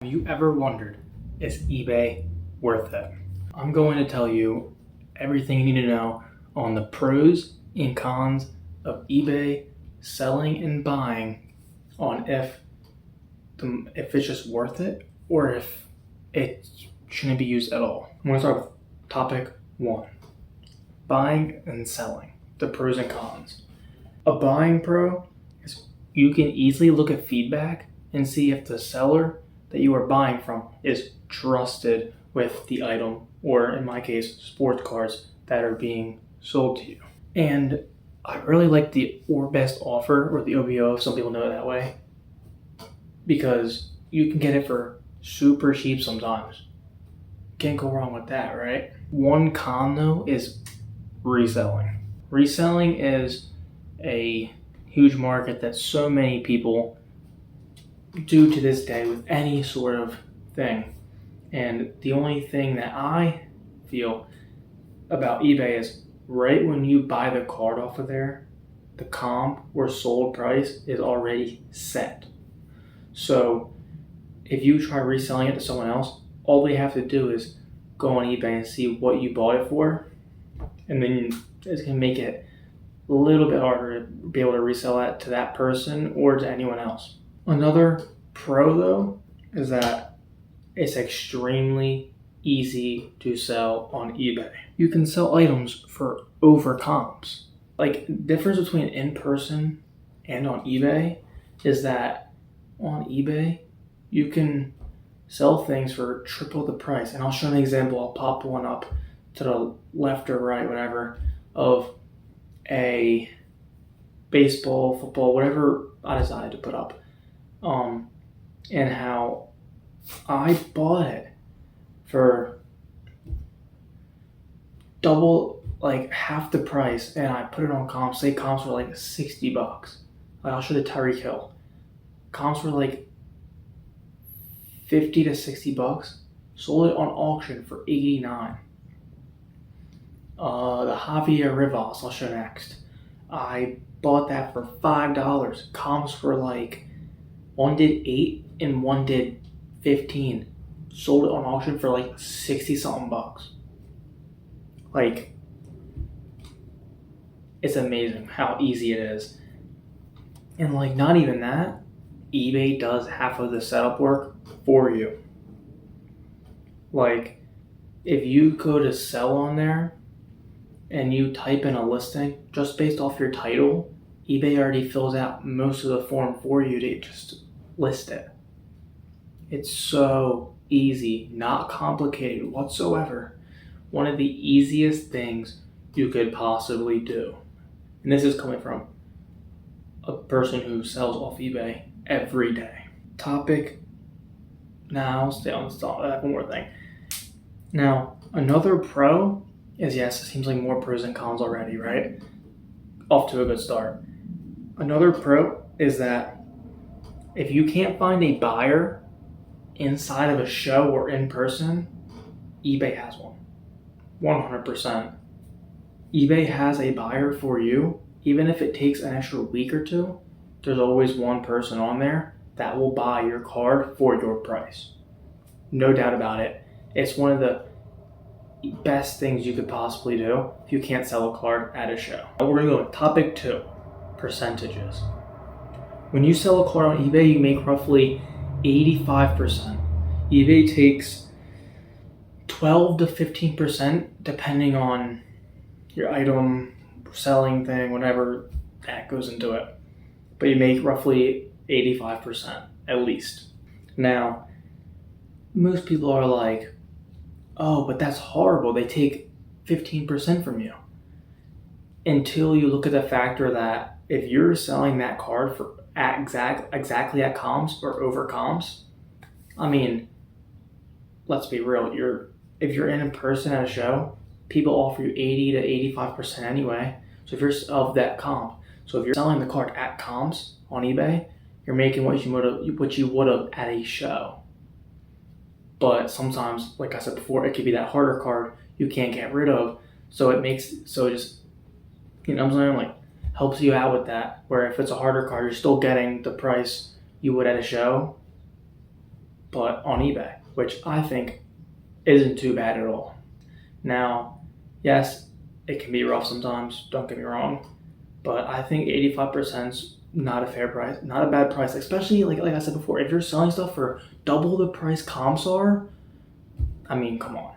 Have you ever wondered, is eBay worth it? I'm going to tell you everything you need to know on the pros and cons of eBay selling and buying, on if it's just worth it or if it shouldn't be used at all. I'm going to start with topic 1. Buying and selling, the pros and cons. A buying pro is you can easily look at feedback and see if the seller that you are buying from is trusted with the item, or in my case, sports cards that are being sold to you. And I really like the or best offer, or the OBO, if some people know it that way, because you can get it for super cheap sometimes. Can't go wrong with that, right? One con though is reselling. Reselling is a huge market that so many people do to this day with any sort of thing. And the only thing that I feel about eBay is right when you buy the card off of there, the comp or sold price is already set. So if you try reselling it to someone else, all they have to do is go on eBay and see what you bought it for, and then it's going to make it a little bit harder to be able to resell that to that person or to anyone else. Another pro though is that it's extremely easy to sell on eBay. You can sell items for over comps. Like, the difference between in person and on eBay is that on eBay you can sell things for triple the price. And I'll show an example. I'll pop one up to the left or right, whatever, of a baseball, football, whatever I decided to put up. And how I bought it for double, like half the price, and I put it on comps. Say comps were like $60. Like, I'll show the Tyreek Hill. Comps were like $50 to $60. Sold it on auction for $89. The Javier Rivas, I'll show next. I bought that for $5. Comps were like, one did 8 and one did 15. Sold it on auction for like 60 something bucks. Like, it's amazing how easy it is. And like, not even that, eBay does half of the setup work for you. Like, if you go to sell on there and you type in a listing just based off your title, eBay already fills out most of the form for you to just list it. It's so easy, not complicated whatsoever. One of the easiest things you could possibly do. And this is coming from a person who sells off eBay every day. I'll stay on this topic. I have one more thing. Now, another pro is, yes, it seems like more pros and cons already, right? Off to a good start. Another pro is that if you can't find a buyer inside of a show or in person, eBay has one. 100%. eBay has a buyer for you. Even if it takes an extra week or two, there's always one person on there that will buy your card for your price. No doubt about it. It's one of the best things you could possibly do if you can't sell a card at a show. We're going to go with topic 2, percentages. When you sell a card on eBay, you make roughly 85%. eBay takes 12 to 15% depending on your item, selling thing, whatever that goes into it. But you make roughly 85% at least. Now, most people are like, oh, but that's horrible. They take 15% from you. Until you look at the factor that if you're selling that card for exactly at comps or over comps, I mean, let's be real. If you're in person at a show, people offer you 80 to 85% anyway. So if you're of that comp, so if you're selling the card at comps on eBay, you're making what you would have at a show. But sometimes, like I said before, it could be that harder card you can't get rid of. So it just, you know what I'm saying? Like, helps you out with that. Where if it's a harder card, you're still getting the price you would at a show. but on eBay, which I think isn't too bad at all. Now, yes, it can be rough sometimes, don't get me wrong, but I think 85% is not a fair price, not a bad price, especially like I said before, if you're selling stuff for double the price comps are, I mean, come on.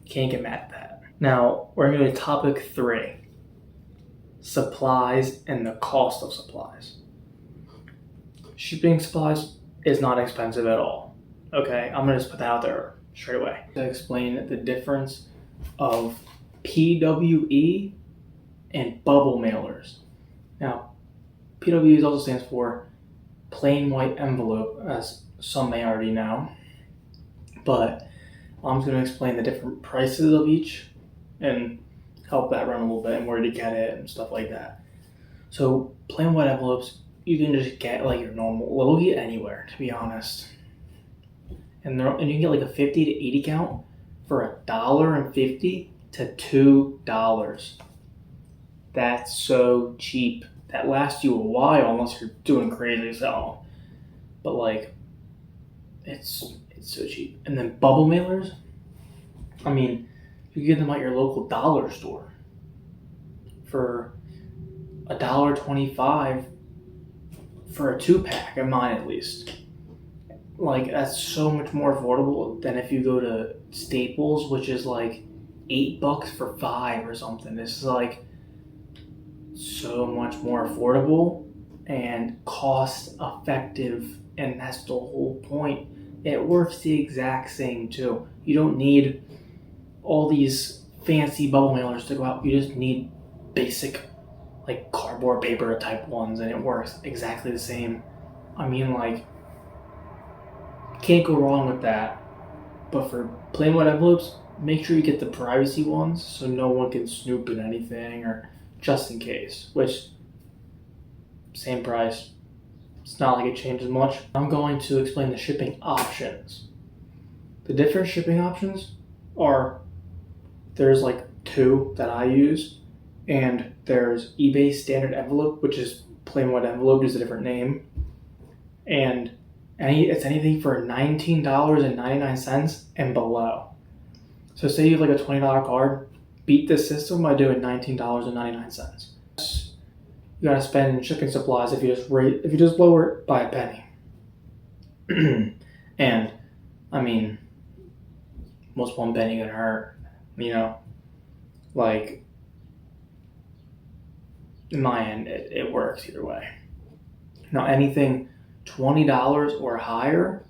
Can't get mad at that. Now, we're going to go to topic 3, supplies and the cost of supplies. Shipping supplies is not expensive at all. Okay, I'm going to just put that out there straight away. To explain the difference of PWE and bubble mailers. Now, PWE also stands for plain white envelope, as some may already know, but I'm just going to explain the different prices of each and help that run a little bit and where to get it and stuff like that. So plain white envelopes, you can just get like your normal, well, you get anywhere, to be honest. And you can get like a 50 to 80 count for $1.50 to $2. That's so cheap. That lasts you a while unless you're doing crazy selling. But like, it's so cheap. And then bubble mailers, I mean, you can get them at your local dollar store for $1.25 for a 2-pack, of mine at least. Like, that's so much more affordable than if you go to Staples, which is like $8 for 5 or something. This is like so much more affordable and cost effective, and that's the whole point. It works the exact same too. You don't need all these fancy bubble mailers to go out. You just need basic like cardboard paper type ones, and it works exactly the same. I mean, like, can't go wrong with that. But for plain white envelopes, make sure you get the privacy ones so no one can snoop in anything, or just in case, which same price. It's not like it changes much. I'm going to explain the shipping options. The different shipping options are, there's like 2 that I use, and there's eBay standard envelope, which is plain white envelope, just a different name, and it's anything for $19.99 and below. So say you have like a $20 card, beat the system by doing $19.99. You gotta spend in shipping supplies if you just lower it by a penny. And I mean, most one penny can hurt, you know. Like, in my end, it works either way. Now, anything $20 or higher,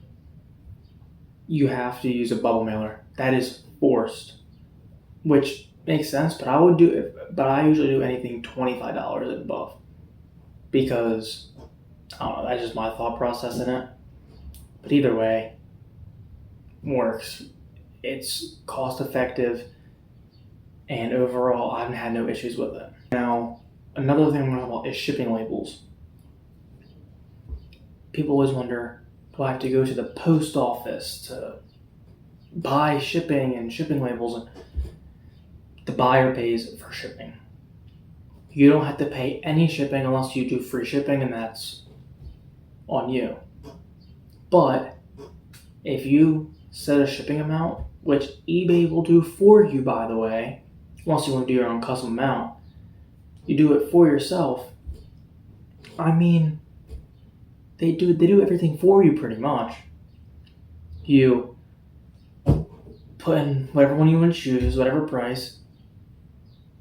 you have to use a bubble mailer. That is forced, which makes sense. But I usually do anything $25 and above, because I don't know. That's just my thought process in it. But either way, works. It's cost effective, and overall, I haven't had no issues with it. Now, another thing I'm going to talk about is shipping labels. People always wonder, do I have to go to the post office to buy shipping and shipping labels? And the buyer pays for shipping. You don't have to pay any shipping unless you do free shipping, and that's on you. But if you set a shipping amount, which eBay will do for you, by the way, unless you want to do your own custom amount, you do it for yourself. I mean, they do everything for you pretty much. You put in whatever one you want to choose, whatever price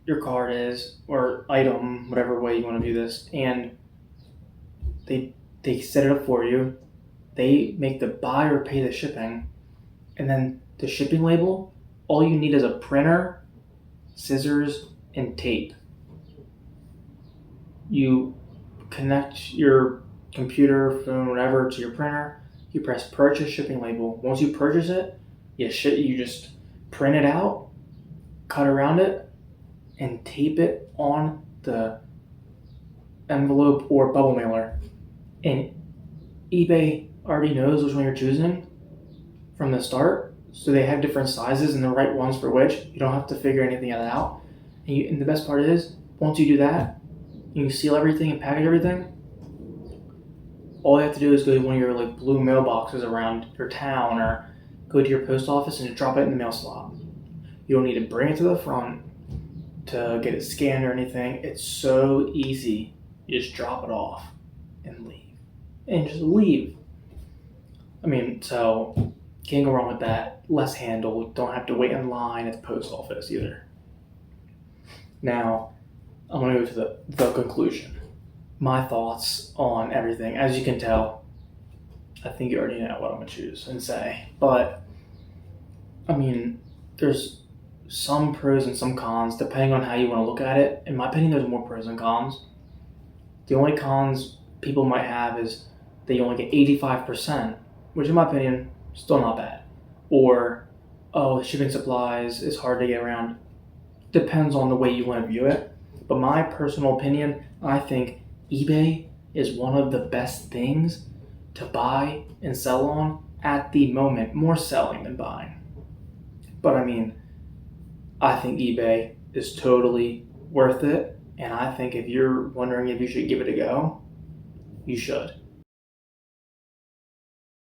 your card is, or item, whatever way you want to do this, and they set it up for you. They make the buyer pay the shipping, and then the shipping label, all you need is a printer, scissors, and tape. You connect your computer, phone, whatever, to your printer. You press purchase shipping label. Once you purchase it, you just print it out, cut around it, and tape it on the envelope or bubble mailer. And eBay already knows which one you're choosing from the start, so they have different sizes and the right ones for which. You don't have to figure anything out. And the best part is, once you do that, you seal everything and package everything, All you have to do is go to one of your like blue mailboxes around your town, or go to your post office and drop it in the mail slot. You don't need to bring it to the front to get it scanned or anything. It's so easy. You just drop it off and leave. And just leave. I mean, so can't go wrong with that. Less handle. Don't have to wait in line at the post office either. Now, I'm going to go to the conclusion. My thoughts on everything. As you can tell, I think you already know what I'm going to choose and say. But, I mean, there's some pros and some cons depending on how you want to look at it. In my opinion, there's more pros than cons. The only cons people might have is that you only get 85%, which in my opinion, still not bad. Or, oh, shipping supplies is hard to get around. Depends on the way you want to view it. But my personal opinion, I think eBay is one of the best things to buy and sell on at the moment. More selling than buying. But I mean, I think eBay is totally worth it. And I think if you're wondering if you should give it a go, you should.